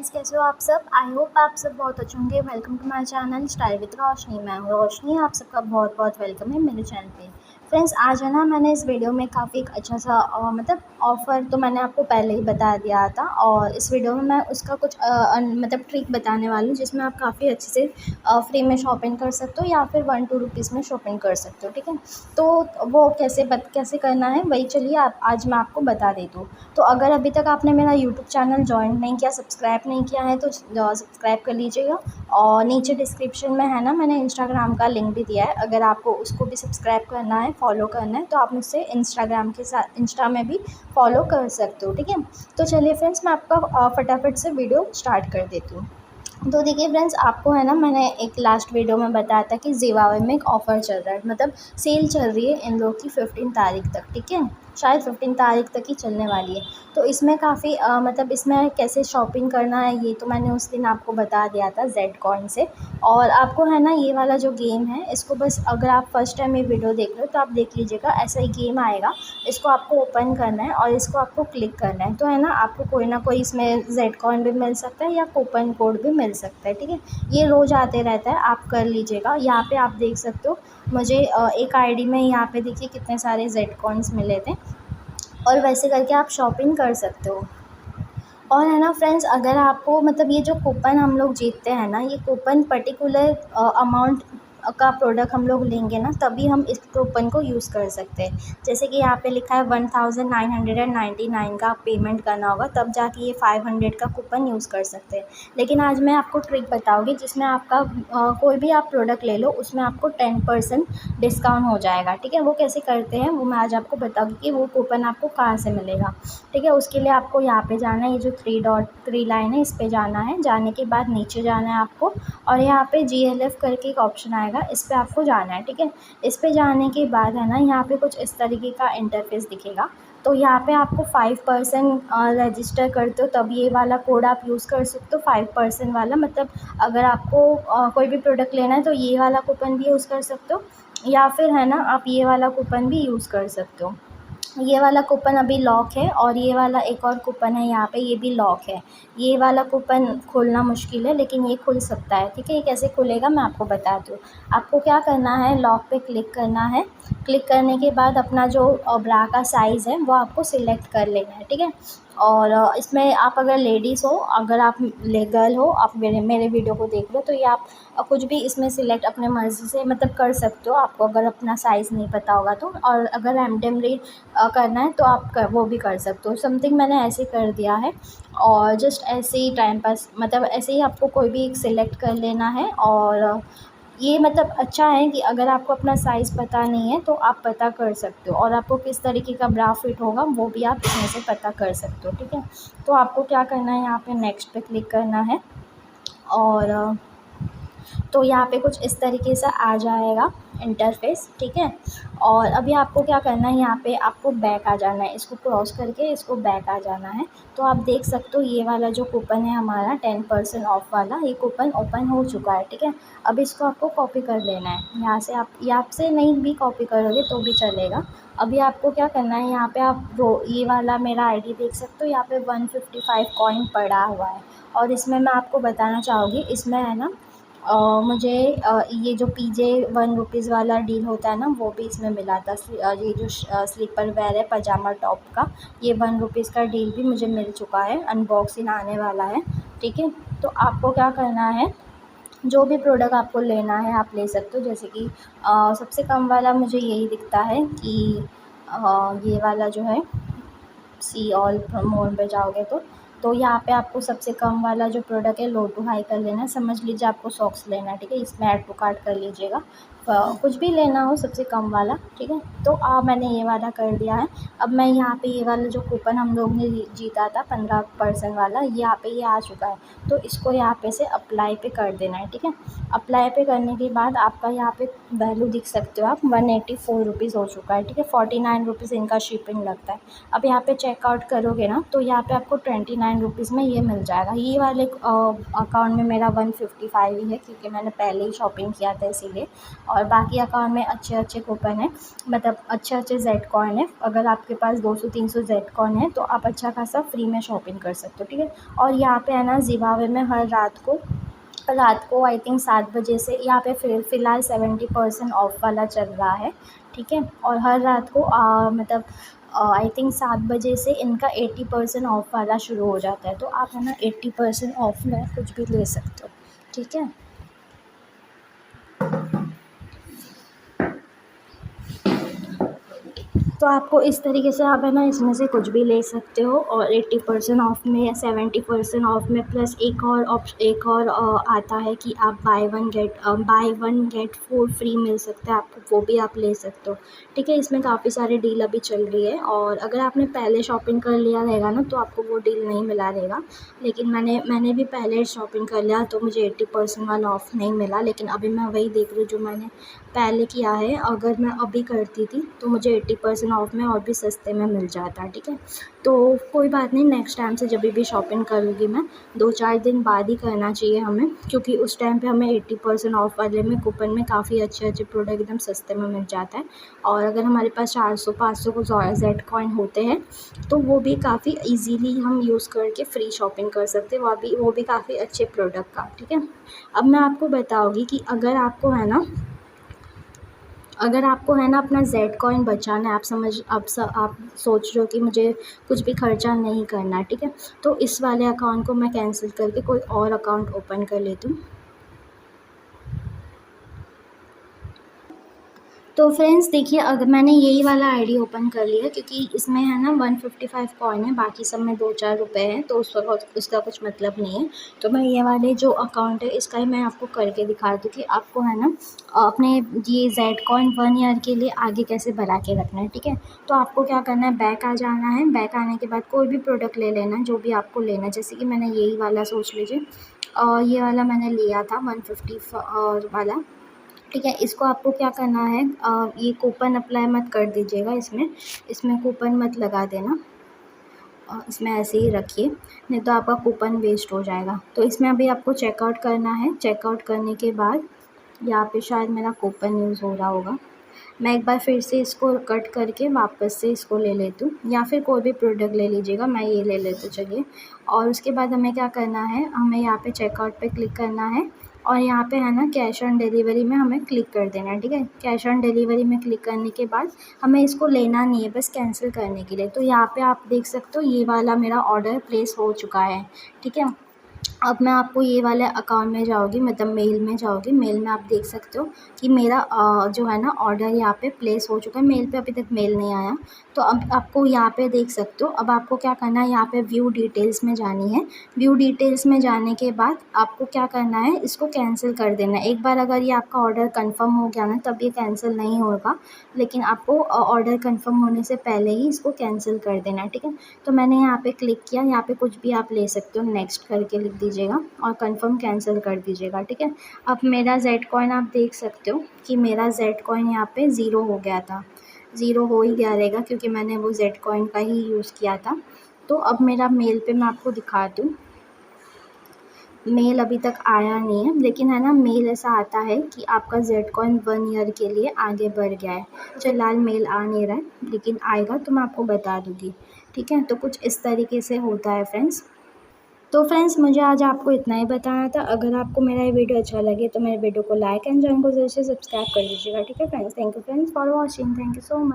Friends, कैसे हो आप सब। आई होप आप सब बहुत अच्छे होंगे। Welcome to my channel style with Roshni. मैं हूँ रोशनी, आप सबका बहुत बहुत वेलकम है मेरे चैनल पे। फ्रेंड्स, आज है ना, मैंने इस वीडियो में काफ़ी एक अच्छा सा मतलब ऑफ़र तो मैंने आपको पहले ही बता दिया था, और इस वीडियो में मैं उसका कुछ मतलब ट्रिक बताने वाली हूँ जिसमें आप काफ़ी अच्छे से फ्री में शॉपिंग कर सकते हो, या फिर 1-2 रुपीज़ में शॉपिंग कर सकते हो। ठीक है, तो वो कैसे करना है, वही चलिए आप आज मैं आपको बता देती हूँ। तो अगर अभी तक आपने मेरा यूट्यूब चैनल जॉइन नहीं किया, सब्सक्राइब नहीं किया है, तो सब्सक्राइब कर लीजिएगा। और नीचे डिस्क्रिप्शन में है ना, मैंने इंस्टाग्राम का लिंक भी दिया है। अगर आपको उसको भी सब्सक्राइब करना है, फॉलो करना है, तो आप मुझसे इंस्टाग्राम के साथ इंस्टा में भी फॉलो कर सकते हो। ठीक है, तो चलिए फ्रेंड्स, मैं आपका फटाफट से वीडियो स्टार्ट कर देती हूँ। तो देखिए फ्रेंड्स, आपको है ना, मैंने एक लास्ट वीडियो में बताया था कि ज़िवामे में एक ऑफ़र चल रहा है, मतलब सेल चल रही है इन लोग की 15 तारीख तक। ठीक है, शायद 15 तारीख तक ही चलने वाली है। तो इसमें काफ़ी मतलब इसमें कैसे शॉपिंग करना है, ये तो मैंने उस दिन आपको बता दिया था जेड कॉइन से। और आपको है ना, ये वाला जो गेम है, इसको बस अगर आप फर्स्ट टाइम ये वीडियो देख रहे हो तो आप देख लीजिएगा। ऐसा ही गेम आएगा, इसको आपको ओपन करना है और इसको आपको क्लिक करना है। तो है ना, आपको कोई ना कोई इसमें जेड कॉइन भी मिल सकता है या कूपन कोड भी मिल सकता है। ठीक है, ये रोज़ आते रहता है, आप कर लीजिएगा। यहाँ पे आप देख सकते हो, मुझे एक आईडी में यहाँ पे देखिए कितने सारे जेड कॉइन्स मिले थे, और वैसे करके आप शॉपिंग कर सकते हो। और है ना फ्रेंड्स, अगर आपको मतलब ये जो कूपन हम लोग जीतते हैं ना, ये कूपन पर्टिकुलर अमाउंट का प्रोडक्ट हम लोग लेंगे ना, तभी हम इस कूपन को यूज़ कर सकते हैं। जैसे कि यहाँ पे लिखा है 1999 का पेमेंट करना होगा, तब जाके ये 500 का कूपन यूज़ कर सकते हैं। लेकिन आज मैं आपको ट्रिक बताऊँगी जिसमें आपका कोई भी आप प्रोडक्ट ले लो, उसमें आपको 10% डिस्काउंट हो जाएगा। ठीक है, वो कैसे करते हैं वो मैं आज आपको बताऊँगी कि वो कूपन आपको कहाँ से मिलेगा। ठीक है, उसके लिए आपको यहाँ पे जाना है, ये जो 3 लाइन है, इस पे जाना है। जाने के बाद नीचे जाना है आपको, और यहाँ पे GLF करके एक ऑप्शन आएगा, इस पे आपको जाना है। ठीक है, इस पे जाने के बाद है ना, यहाँ पे कुछ इस तरीके का इंटरफेस दिखेगा। तो यहाँ पे आपको 5% रजिस्टर करते हो तब ये वाला कोड आप यूज़ कर सकते हो, 5% वाला। मतलब अगर आपको कोई भी प्रोडक्ट लेना है तो ये वाला कूपन भी यूज़ कर सकते हो, या फिर है ना, आप ये वाला कूपन भी यूज़ कर सकते हो। ये वाला कूपन अभी लॉक है, और ये वाला एक और कूपन है यहाँ पे, ये भी लॉक है। ये वाला कूपन खोलना मुश्किल है, लेकिन ये खुल सकता है। ठीक है, ये कैसे खुलेगा मैं आपको बताती हूँ। आपको क्या करना है, लॉक पे क्लिक करना है। क्लिक करने के बाद अपना जो ब्रा का साइज़ है वो आपको सिलेक्ट कर लेना है। ठीक है, और इसमें आप अगर लेडीज़ हो, अगर आप गर्ल हो, आप मेरे वीडियो को देख लो, तो ये आप कुछ भी इसमें सिलेक्ट अपने मर्ज़ी से मतलब कर सकते हो, आपको अगर अपना साइज़ नहीं पता होगा तो। और अगर रैंडमली करना है तो आप वो भी कर सकते हो। समथिंग मैंने ऐसे कर दिया है, और जस्ट ऐसे ही टाइम पास, मतलब ऐसे ही आपको कोई भी एक सिलेक्ट कर लेना है। और ये मतलब अच्छा है कि अगर आपको अपना साइज़ पता नहीं है तो आप पता कर सकते हो, और आपको किस तरीके का ब्रा फिट होगा वो भी आप इसमें से पता कर सकते हो। ठीक है, तो आपको क्या करना है, यहाँ पे नेक्स्ट पे क्लिक करना है, और तो यहाँ पे कुछ इस तरीके से आ जाएगा इंटरफेस। ठीक है, और अभी आपको क्या करना है, यहाँ पे आपको बैक आ जाना है, इसको क्रॉस करके इसको बैक आ जाना है। तो आप देख सकते हो ये वाला जो कूपन है हमारा 10% ऑफ वाला, ये कूपन ओपन हो चुका है। ठीक है, अब इसको आपको कॉपी कर लेना है यहाँ से। आप यहाँ से नहीं भी कॉपी करोगे तो भी चलेगा। अभी आपको क्या करना है, यहाँ पे आप ये वाला मेरा आईडी देख सकते हो, यहाँ पे 155 कॉइन पड़ा हुआ है। और इसमें मैं आपको बताना चाहूँगी, इसमें है ना, मुझे ये जो PJ 1 रुपीज़ वाला डील होता है ना, वो भी इसमें मिला था। ये जो स्लीपर वेयर है पजामा टॉप का, ये 1 रुपीज़ का डील भी मुझे मिल चुका है। अनबॉक्सिंग आने वाला है। ठीक है, तो आपको क्या करना है, जो भी प्रोडक्ट आपको लेना है आप ले सकते हो। जैसे कि सबसे कम वाला मुझे यही दिखता है कि ये वाला जो है, सी ऑल मोड पे जाओगे तो यहाँ पे आपको सबसे कम वाला जो प्रोडक्ट है लो टू हाई कर लेना है। समझ लीजिए आपको सॉक्स लेना है। ठीक है, इसमें ऐड टू कार्ट कर लीजिएगा। कुछ भी लेना हो सबसे कम वाला। ठीक है, तो मैंने ये वाला कर दिया है। अब मैं यहाँ पे ये वाला जो कूपन हम लोग ने जीता था 15% वाला, यहाँ पे ये आ चुका है, तो इसको यहाँ पे से अप्लाई पे कर देना है। ठीक है, अप्लाई पे करने के बाद आपका यहाँ पे वैल्यू दिख सकते हो आप, 184 रुपीज़ हो चुका है। ठीक है, 49 रुपीज़ इनका शिपिंग लगता है। अब यहाँ पे चेकआउट करोगे ना, तो यहाँ पे आपको 29 रुपीज़ में ये मिल जाएगा। ये वाले अकाउंट में मेरा 155 ही है, क्योंकि मैंने पहले ही शॉपिंग किया था इसीलिए। और बाकी अकाउंट में अच्छे अच्छे कूपन हैं, मतलब अच्छे अच्छे जेड कॉइन है। अगर आपके पास 200-300 जेड कॉइन है तो आप अच्छा खासा फ्री में शॉपिंग कर सकते हो, ठीक है। और यहाँ पे है ना ज़िवावे में हर रात को आई थिंक 7 बजे से यहाँ पे फ़िलहाल 70% ऑफ वाला चल रहा है, ठीक है। और हर रात को मतलब आई थिंक 7 बजे से इनका 80% ऑफ वाला शुरू हो जाता है, तो आप है ना 80% ऑफ में कुछ भी ले सकते हो, ठीक है। तो आपको इस तरीके से आप है ना इसमें से कुछ भी ले सकते हो। और 80% ऑफ में या 70% ऑफ में प्लस एक और आता है कि आप बाय वन गेट 4 फ्री मिल सकता है आपको, वो भी आप ले सकते हो, ठीक है। इसमें काफ़ी सारी डील अभी चल रही है, और अगर आपने पहले शॉपिंग कर लिया रहेगा ना तो आपको वो डील नहीं मिला रहेगा। लेकिन मैंने भी पहले शॉपिंग कर लिया तो मुझे 80% वाला ऑफ़ नहीं मिला, लेकिन अभी मैं वही देख रही हूँ जो मैंने पहले किया है। अगर मैं अभी करती थी तो मुझे 80% ऑफ में और भी सस्ते में मिल जाता, ठीक है। तो कोई बात नहीं, नेक्स्ट टाइम से जब भी शॉपिंग करूँगी मैं 2-4 दिन बाद ही करना चाहिए हमें, क्योंकि उस टाइम पे हमें 80% ऑफ वाले में कूपन में काफ़ी अच्छे अच्छे प्रोडक्ट एकदम सस्ते में मिल जाता है। और अगर हमारे पास 400-500 को जेड कॉइन होते हैं तो वो भी काफ़ी ईजीली हम यूज़ करके फ्री शॉपिंग कर सकते हैं, वो भी काफ़ी अच्छे प्रोडक्ट का, ठीक है। अब मैं आपको बताऊँगी कि अगर आपको है ना अपना जेड कॉइन बचाना है, आप सोच रहे हो कि मुझे कुछ भी खर्चा नहीं करना है, ठीक है। तो इस वाले अकाउंट को मैं कैंसिल करके कोई और अकाउंट ओपन कर लेती हूँ। तो फ्रेंड्स देखिए, अगर मैंने यही वाला आईडी ओपन कर लिया, क्योंकि इसमें है ना 155 कॉइन है, बाकी सब में 2-4 रुपये हैं, तो उसका कुछ मतलब नहीं है। तो मैं ये वाले जो अकाउंट है इसका ही मैं आपको करके दिखा दूँ कि आपको है ना अपने ये जेड कॉइन 1 ईयर के लिए आगे कैसे बढ़ा के रखना है, ठीक है। तो आपको क्या करना है, बैक आ जाना है। बैक आने के बाद कोई भी प्रोडक्ट ले लेना है जो भी आपको लेना है। जैसे कि मैंने यही वाला सोच लीजिए, और ये वाला मैंने लिया था 150 वाला, ठीक है। इसको आपको क्या करना है, ये कूपन अप्लाई मत कर दीजिएगा, इसमें कूपन मत लगा देना, इसमें ऐसे ही रखिए, नहीं तो आपका कूपन वेस्ट हो जाएगा। तो इसमें अभी आपको चेकआउट करना है। चेकआउट करने के बाद यहाँ पे शायद मेरा कूपन यूज़ हो रहा होगा, मैं एक बार फिर से इसको कट करके वापस से इसको ले लेती हूँ, या फिर कोई भी प्रोडक्ट ले लीजिएगा, मैं ये ले लेती हूँ, चलिए। और उसके बाद हमें क्या करना है, हमें यहाँ पे चेकआउट पे क्लिक करना है, और यहाँ पे है ना कैश ऑन डिलीवरी में हमें क्लिक कर देना है, ठीक है। कैश ऑन डिलीवरी में क्लिक करने के बाद हमें इसको लेना नहीं है, बस कैंसिल करने के लिए। तो यहाँ पे आप देख सकते हो ये वाला मेरा ऑर्डर प्लेस हो चुका है, ठीक है। अब मैं आपको ये वाले अकाउंट में जाऊँगी, मतलब मेल में जाओगी, मेल में आप देख सकते हो कि मेरा जो है ना ऑर्डर यहाँ पे प्लेस हो चुका है। मेल पे अभी तक मेल नहीं आया, तो अब आपको यहाँ पे देख सकते हो। अब आपको क्या करना है, यहाँ पे व्यू डिटेल्स में जानी है। व्यू डिटेल्स में जाने के बाद आपको क्या करना है, इसको कैंसिल कर देना है। एक बार अगर ये आपका ऑर्डर कन्फर्म हो गया ना तब ये कैंसिल नहीं होगा, लेकिन आपको ऑर्डर कन्फर्म होने से पहले ही इसको कैंसिल कर देना है, ठीक है। तो मैंने यहाँ पे क्लिक किया, यहाँ पे कुछ भी आप ले सकते हो, नेक्स्ट करके लिख दीजिएगा और कंफर्म कैंसिल कर दीजिएगा, ठीक है। अब मेरा जेड कॉइन आप देख सकते हो कि मेरा जेड कॉइन यहाँ पे ज़ीरो हो गया था, ज़ीरो हो ही गया रहेगा क्योंकि मैंने वो जेड कॉइन का ही यूज़ किया था। तो अब मेरा मेल पे मैं आपको दिखा दूँ, मेल अभी तक आया नहीं है, लेकिन है ना मेल ऐसा आता है कि आपका जेड कॉइन 1 ईयर के लिए आगे बढ़ गया है। फिलहाल मेल आ नहीं रहा है, लेकिन आएगा तो मैं आपको बता दूँगी, ठीक है। तो कुछ इस तरीके से होता है फ्रेंड्स। तो फ्रेंड्स मुझे आज आपको इतना ही बताना था। अगर आपको मेरा ये वीडियो अच्छा लगे तो मेरे वीडियो को लाइक एंड चैनल को जरूर से सब्सक्राइब कर दीजिएगा, ठीक है friends. Thank you friends for watching, thank you so much.